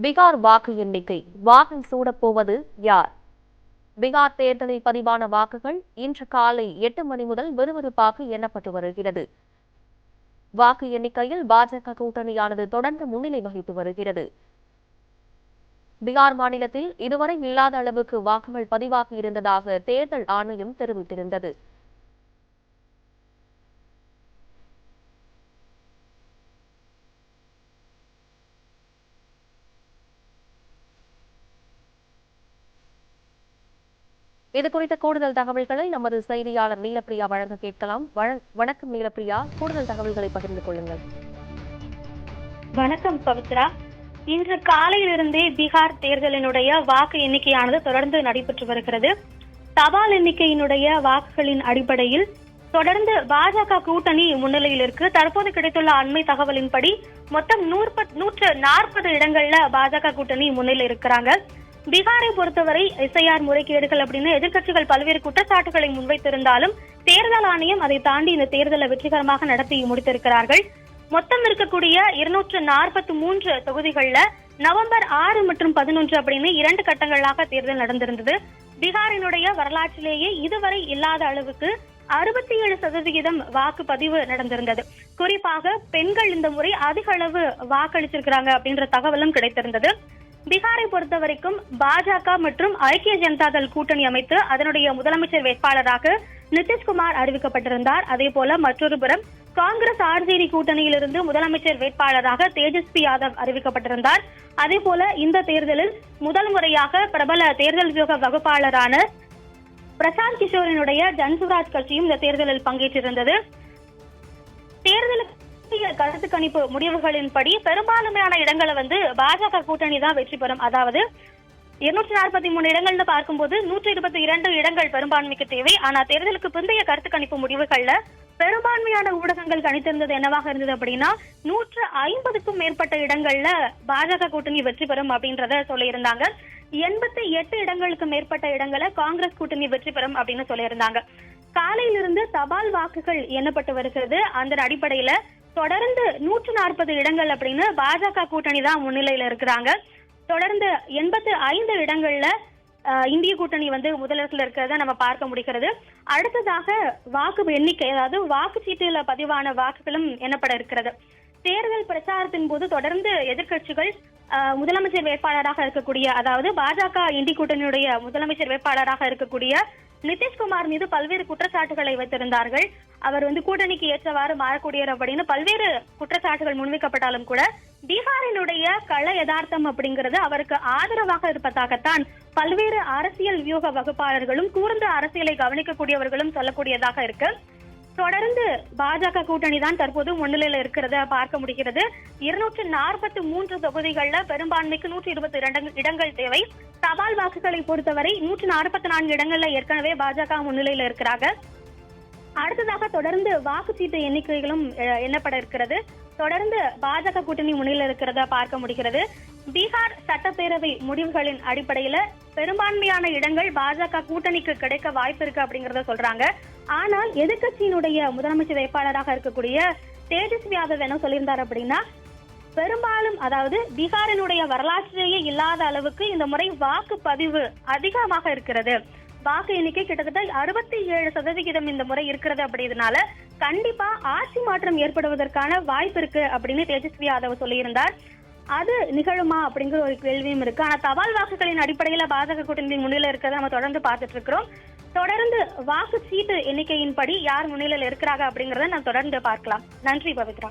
பீகார் வாக்கு எண்ணிக்கை. வாகை சூடப்போவது யார்? பீகார் தேர்தலில் பதிவான வாக்குகள் இன்று காலை 8 மணி முதல் விறுவிறுப்பாக எண்ணப்பட்டு வருகிறது. வாக்கு எண்ணிக்கையில் பாஜக கூட்டணியானது தொடர்ந்து முன்னிலை வகித்து வருகிறது. பீகார் மாநிலத்தில் இதுவரை இல்லாத அளவுக்கு வாக்குகள் பதிவாகி இருந்ததாக தேர்தல் ஆணையம் தெரிவித்திருந்தது. இது குறித்த கூடுதல் தகவல்களை நமது செய்தியாளர் நீலப்பிரியா வழங்க கேட்கலாம். வணக்கம் நீலப்பிரியா, கூடுதல் தகவல்களை பகிர்ந்து கொள்ளுங்கள். வணக்கம் பவித்ரா. இன்று காலையிலிருந்தே பீகார் தேர்தலினுடைய வாக்கு எண்ணிக்கையானது தொடர்ந்து நடைபெற்று வருகிறது. தபால் எண்ணிக்கையினுடைய வாக்குகளின் அடிப்படையில் தொடர்ந்து பாஜக கூட்டணி முன்னிலையில் இருக்கு. தற்போது கிடைத்துள்ள அண்மை தகவலின்படி மொத்தம் 140 இடங்கள்ல பாஜக கூட்டணி முன்னிலை இருக்கிறாங்க. பீகாரை பொறுத்தவரை எஸ்ஐஆர் முறைகேடுகள் அப்படின்னு எதிர்க்கட்சிகள் பல்வேறு குற்றச்சாட்டுகளை முன்வைத்திருந்தாலும் தேர்தல் ஆணையம் அதை தாண்டி இந்த தேர்தலை வெற்றிகரமாக நடத்தி முடித்திருக்கிறார்கள். மொத்தம் இருக்கக்கூடிய 243 தொகுதிகள்ல நவம்பர் 6 மற்றும் 11 அப்படின்னு 2 கட்டங்களாக தேர்தல் நடந்திருந்தது. பீகாரினுடைய வரலாற்றிலேயே இதுவரை இல்லாத அளவுக்கு 67% வாக்குப்பதிவு நடந்திருந்தது. குறிப்பாக பெண்கள் இந்த முறை அதிக அளவு வாக்களிச்சிருக்கிறாங்க அப்படின்ற தகவலும் கிடைத்திருந்தது. பீகாரை பொறுத்த வரைக்கும் பாஜக மற்றும் ஐக்கிய ஜனதா தள் கூட்டணி அமைத்து அதனுடைய முதலமைச்சர் வேட்பாளராக நிதிஷ்குமார் அறிவிக்கப்பட்டிருந்தார். அதே போல மற்றொரு புறம் காங்கிரஸ் ஆர்ஜேடி கூட்டணியிலிருந்து முதலமைச்சர் வேட்பாளராக தேஜஸ்வி யாதவ் அறிவிக்கப்பட்டிருந்தார். அதே போல இந்த தேர்தலில் முதல் முறையாக பிரபல தேர்தல் வியூக வகுப்பாளரான பிரசாந்த் கிஷோரினுடைய ஜன்சுராஜ் கட்சியும் இந்த தேர்தலில் பங்கேற்றிருந்தது. தேர்தலுக்கு கருத்து கணிப்பு முடிவுகளின்படி பெரும்பான்மையான இடங்களை பாஜக கூட்டணி தான் வெற்றி பெறும். அதாவது 243 இடங்கள்னு பார்க்கும்போது 122 இடங்கள் பெரும்பான்மைக்கு தேவை. ஆனா தேர்தலுக்கு பிந்தைய கருத்து கணிப்பு முடிவுகள்ல பெரும்பான்மையான ஊடகங்கள் கணித்திருந்தது என்னவாக இருந்தது அப்படின்னா 150க்கும் மேற்பட்ட இடங்கள்ல பாஜக கூட்டணி வெற்றி பெறும் அப்படின்றத சொல்லியிருந்தாங்க. 88 இடங்களுக்கு மேற்பட்ட இடங்களை காங்கிரஸ் கூட்டணி வெற்றி பெறும் அப்படின்னு சொல்லியிருந்தாங்க. காலையிலிருந்து தபால் வாக்குகள் எண்ணப்பட்டு வருகிறது. அந்த அடிப்படையில தொடர்ந்து 140 இடங்கள் அப்படின்னு பாஜக கூட்டணி தான் முன்னிலையில இருக்கிறாங்க. தொடர்ந்து 85 இடங்கள்ல இந்திய கூட்டணி முதலிடத்துல இருக்கிறத நம்ம பார்க்க முடிகிறது. அடுத்ததாக வாக்கு எண்ணிக்கை, அதாவது வாக்குச்சீட்டுல பதிவான வாக்குகளும் எண்ணப்பட இருக்கிறது. தேர்தல் பிரச்சாரத்தின் போது தொடர்ந்து எதிர்க்கட்சிகள் முதலமைச்சர் வேட்பாளராக இருக்கக்கூடிய, அதாவது பாஜக இந்திய கூட்டணியுடைய முதலமைச்சர் வேட்பாளராக இருக்கக்கூடிய நிதிஷ்குமார் மீது பல்வேறு குற்றச்சாட்டுகளை வைத்திருந்தார்கள். அவர் கூட்டணிக்கு ஏற்றவாறு மாறக்கூடியவர் அப்படின்னு பல்வேறு குற்றச்சாட்டுகள் முன்வைக்கப்பட்டாலும் கூட பீகாரினுடைய கள யதார்த்தம் அப்படிங்கிறது அவருக்கு ஆதரவாக இருப்பதாகத்தான் பல்வேறு அரசியல் வியூக வகுப்பாளர்களும் கூர்ந்த அரசியலை கவனிக்கக்கூடியவர்களும் சொல்லக்கூடியதாக இருக்கு. தொடர்ந்து பாஜக கூட்டணி தான் தற்போது முன்னிலையில இருக்கிறத பார்க்க முடிகிறது. 243 தொகுதிகள்ல பெரும்பான்மைக்கு 122 இடங்கள் தேவை. தபால் வாக்குகளை பொறுத்தவரை 144 இடங்கள்ல ஏற்கனவே பாஜக முன்னிலையில இருக்கிறாங்க. அடுத்ததாக தொடர்ந்து வாக்குச்சீட்டு எண்ணிக்கைகளும் எண்ணப்பட இருக்கிறது. தொடர்ந்து பாஜக கூட்டணி முன்னிலையில் இருக்கிறத பார்க்க முடிகிறது. பீகார் சட்டப்பேரவை முடிவுகளின் அடிப்படையில பெரும்பான்மையான இடங்கள் பாஜக கூட்டணிக்கு கிடைக்க வாய்ப்பு இருக்கு அப்படிங்கறத சொல்றாங்க. ஆனால் எதிர்கட்சியினுடைய முதலமைச்சர் வேட்பாளராக இருக்கக்கூடிய தேஜஸ்வி யாதவ் என்ன சொல்லியிருந்தார் அப்படின்னா, பெரும்பாலும் அதாவது பீகாரினுடைய வரலாற்றிலேயே இல்லாத அளவுக்கு இந்த முறை வாக்குப்பதிவு அதிகமாக இருக்கிறது. வாக்கு எண்ணிக்கை கிட்டத்தட்ட 67% இந்த முறை இருக்கிறது. அப்படினால கண்டிப்பா ஆட்சி மாற்றம் ஏற்படுவதற்கான வாய்ப்பு இருக்கு அப்படின்னு தேஜஸ்வி யாதவ் சொல்லியிருந்தார். அது நிகழுமா அப்படிங்கிற ஒரு கேள்வியும் இருக்கு. ஆனா தபால் வாக்குகளின் அடிப்படையில பாஜக கூட்டணி முன்னிலையில் இருக்கிறத நம்ம தொடர்ந்து பார்த்துட்டு இருக்கிறோம். தொடர்ந்து வாக்கு சீட்டு எண்ணிக்கையின்படி யார் முன்னிலையில் இருக்கிறாங்க அப்படிங்கறத நான் தொடர்ந்து பார்க்கலாம். நன்றி பவித்ரா.